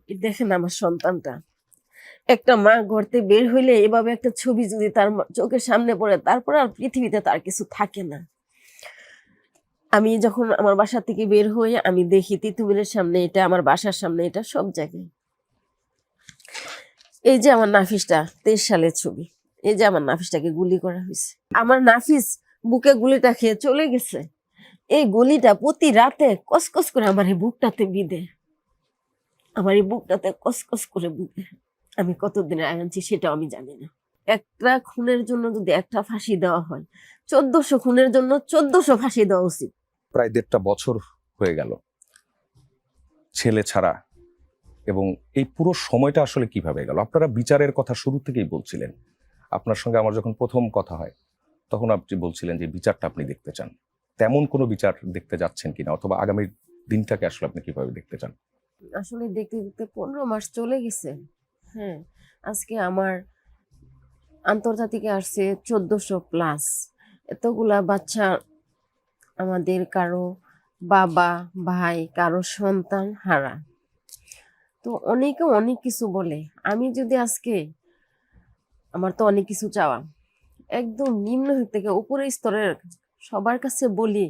দেখেন আমার সন্তানটা, একটা মা ঘর থেকে বের হইলে এভাবে একটা ছবি যদি তার চোখের সামনে পড়ে, তারপর আর পৃথিবীতে তার কিছু থাকে না। আমি যখন আমার বাসা থেকে বের হই, আমি দেখি তিতুমিরের সামনে এটা, আমার বাসার সামনে এটা, সব জায়গায়। এই যে আমার নাফিসটা, 23 সালের ছবি। এই যে আমার নাফিসটাকে গুলি করা হয়েছে। আমার নাফিস বুকে গুলিটা খেয়ে চলে গেছে। এই গুলিটা প্রতি রাতে কসকস করে আমার এই বুকটাতে বিঁধে, আমার এই বুকটাতে কসকস করে বিঁধে। আমি কতদিনের আনছি সেটাও আমি জানি না। একটা খুনের জন্য যদি একটা ফাঁসি দেওয়া হয়, 1400 খুনের জন্য 1400 ফাঁসি দেওয়া উচিত। প্রায় 1.5 বছর হয়ে গেল ছেলে ছাড়া, এবং এই পুরো সময়টা আসলে কিভাবে গেল? আপনারা বিচারের কথা শুরু থেকেই বলছিলেন। আপনার সঙ্গে আমার যখন প্রথম কথা হয় তখন আপনি বলছিলেন যে বিচারটা আপনি দেখতে চান। তেমন কোনো বিচার দেখতে যাচ্ছেন কিনা, অথবা আগামী দিনটাকে আসলে আপনি কিভাবে দেখতে চান? আসলে দেখতে দেখতে 15 মাস চলে গেছে। হ্যাঁ, আজকে আমার আন্তর্জাতিকে আসছে 1400+। এতগুলা বাচ্চা, আমাদের কারো বাবা, ভাই, কারো সন্তান হারা। তো অনেকে অনেক কিছু বলে। আমি যদি আজকে, আমার তো অনেক কিছু চাওয়া, একদম নিম্ন থেকে উপরের স্তরের সবার কাছে বলি,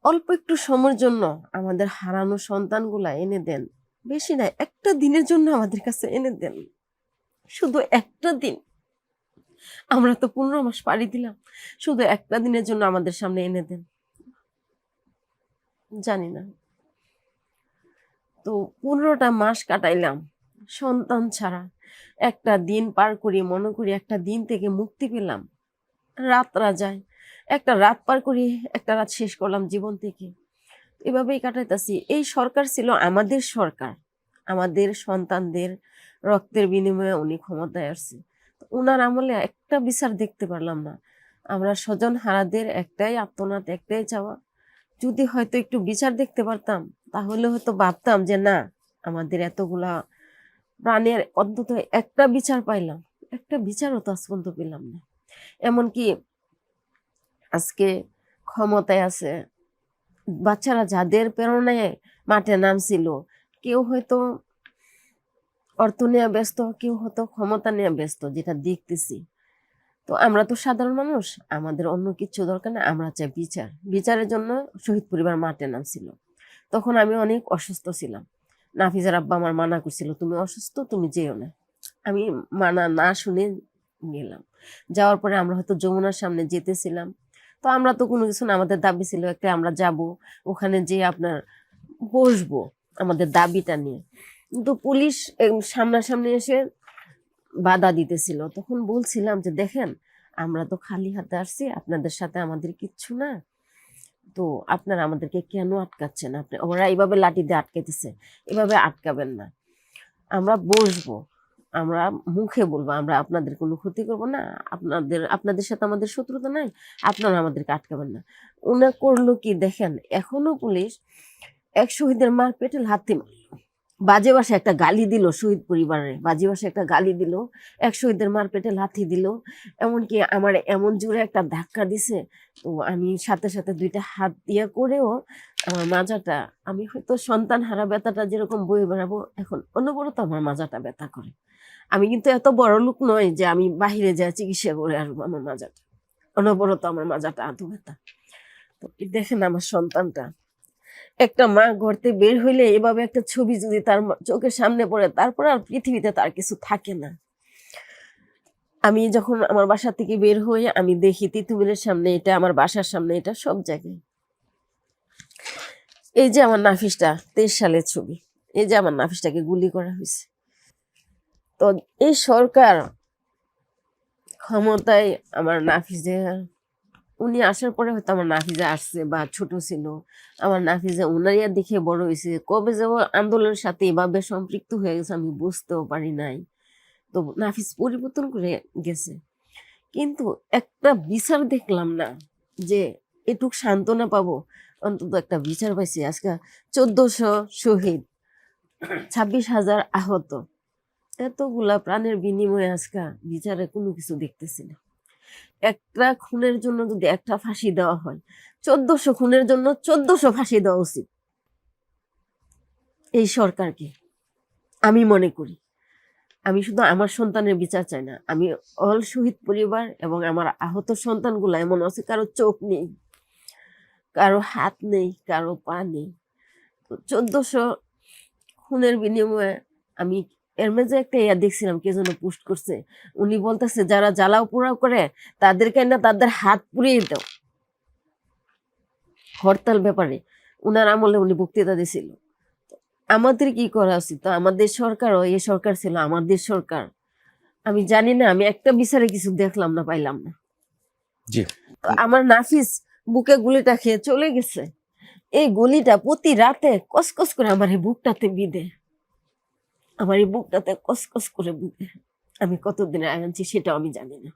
অল্প একটু সময়ের জন্য আমাদের হারানো সন্তানগুলা এনে দেন। বেশি না, একটা দিনের জন্য আমাদের কাছে এনে দেন। শুধু একটা দিন। আমরা তো 15 মাস পাড়ি দিলাম, শুধু একটা দিনের জন্য আমাদের সামনে এনে দেন। জানি না, তো 15টা মাস কাটাইলাম সন্তান ছাড়া। একটা দিন পার করি, মনে করি একটা দিন থেকে মুক্তি পেলাম। রাতরা যায়, একটা রাত পার করি, একটা রাত শেষ করলাম জীবন থেকে। এভাবেই কাটাইতেছি। এই সরকার ছিল আমাদের সরকার, আমাদের সন্তানদের রক্তের বিনিময়ে উনি ক্ষমতায় আসছে। উনার আমলে একটা বিচার দেখতে পারলাম না। আমরা স্বজন হারাদের একটাই আত্মনাদ, একটাই চাওয়া, যদি হয়তো একটু বিচার দেখতে পারতাম, তাহলে হয়তো ভাবতাম যে না, আমাদের এতগুলা প্রাণের অন্তত একটা বিচার পাইলাম। একটা বিচারও তো আজ পর্যন্ত পেলাম না। এমনকি আজকে ক্ষমতায় আছে বাচ্চারা, যাদের প্রেরণায় মাঠে নামছিল, কেউ হয়তো অর্থ নিয়ে ব্যস্ত, কেউ হয়তো ক্ষমতা নিয়ে ব্যস্ত, যেটা দেখতেছি। তো আমরা তো সাধারণ মানুষ, আমাদের অন্য কিছু দরকার না, আমরা চাই বিচার। বিচারের জন্য শহীদ পরিবার মাঠে নামছিল। তখন আমি অনেক অসুস্থ ছিলাম। নাফিজার আব্বা আমার মানা করছিল, তুমি অসুস্থ, তুমি যেও না। আমি মানা না শুনে গেলাম। যাওয়ার পরে আমরা হয়তো যমুনার সামনে যেতেছিলাম। তো আমরা তো কোনো কিছু না, আমাদের দাবি ছিল একটা, আমরা যাব ওখানে, যে আপনার বসবো আমাদের দাবিটা নিয়ে। কিন্তু পুলিশ সামনাসামনি এসে বাধা দিতেছিল। তখন বলছিলাম যে দেখেন, আমরা তো খালি হাতে আসছি, আপনাদের সাথে আমাদের কিচ্ছু না, তো আপনারা আমাদেরকে কেন আটকাচ্ছেন? ওরা এইভাবে লাঠি দিয়ে আটকাইতেছে, এভাবে আটকাবেন না। আমরা বসবো, আমরা মুখে বলবো, আমরা আপনাদের কোনো ক্ষতি করবো না, আপনাদের সাথে আমাদের শত্রুতা নাই, আপনারা আমাদেরকে আটকাবেন না। উনা করলো কি দেখেন, এখনো পুলিশ এক শহীদের মার পেটে লাথি মারল, বাজে ভাষায় একটা গালি দিল, শহীদ পরিবারে বাজে ভাষায় একটা গালি দিল, এক শহীদের মার পেটে লাথি দিল। এমনকি আমার এমন জোরে একটা ধাক্কা দিছে, তো আমি সাথে সাথে দুইটা হাত দিয়ে করেও আমার মাজাটা, আমি হয়তো সন্তান হারা ব্যথাটা যেরকম বয়ে বেড়াবো, এখন অনবরত আমার মাজাটা ব্যথা করে। আমি কিন্তু এত বড় লোক নয় যে আমি বাহিরে যাই চিকিৎসা করে আসবো। আমার মাজাটা অনবরত, আমার মাজাটা আঁতু ব্যথা। তো দেখেন আমার সন্তানটা, একটা মা ঘর থেকে বের হইলে এভাবে একটা ছবি যদি তার চোখের সামনে পড়ে, তারপর আর পৃথিবীতে তার কিছু থাকে না। আমি যখন আমার বাসা থেকে বের হই, আমি দেখি তিতুমিরের সামনে এটা, আমার বাসার সামনে এটা, সব জায়গায়। এই যে আমার নাফিসটা, 23 সালের ছবি। এই যে আমার নাফিসটাকে গুলি করা হয়েছে। তো এই সরকার ক্ষমতায়, আমার নাফিজে, উনি আসার পরে হয়তো আমার নাফিজা আসছে বা ছোট ছিল। আমার নাফিজা উনারিয়া দেখে বড় হয়েছে। কবে যাব আন্দোলনের সাথে এভাবে সম্পৃক্ত হয়ে গেছে আমি বুঝতেও পারি নাই। তো নাফিজ পরিবর্তন করে গেছে, কিন্তু একটা বিচার দেখলাম না যে এটুক সান্ত্বনা পাবো। অন্তত একটা বিচার পাইছি। আজকে 1400 শহীদ, 26,000 আহত, এতগুলা প্রাণের বিনিময়ে আজকে বিচারে কোনো কিছু দেখতেছি না। একটা খুনের জন্য যদি একটা ফাঁসি দেওয়া হয়, 1400 খুনের জন্য 1400 ফাঁসি দেওয়া উচিত এই সরকারকে। আমি মনে করি আমি শুধু আমার সন্তানের বিচার চাই না, আমি অল শহীদ পরিবার এবং আমার আহত সন্তানগুলো এমন আছে কারো চোখ নেই, কারো হাত নেই, কারো পা নেই। তো 1400 খুনের বিনিময়ে আমি এর মাঝে একটা ইয়া দেখছিলাম, কে যেন পোস্ট করছে, উনি বলতেছে যারা জ্বালাও পোড়াও করে তাদেরকে না তাদের হাত পুড়িয়ে দাও। হরতাল ব্যাপারে উনার আমলে উনি বক্তৃতা দিছিল। আমাদের কি করা উচিত? তো আমাদের সরকারও এই সরকার ছিল আমাদের সরকার, আমি জানি না, আমি একটা বিচারে কিছু দেখলাম না, পাইলাম না। জি। তো আমার নাফিস বুকে গুলিটা খেয়ে চলে গেছে, এই গুলিটা প্রতি রাতে কসকস করে আমার এই বুকটাতে বিঁধে, আমার এই বুকটাতে কসকস করে বিঁধে। আমি কতদিনে আনছি সেটাও আমি জানি না।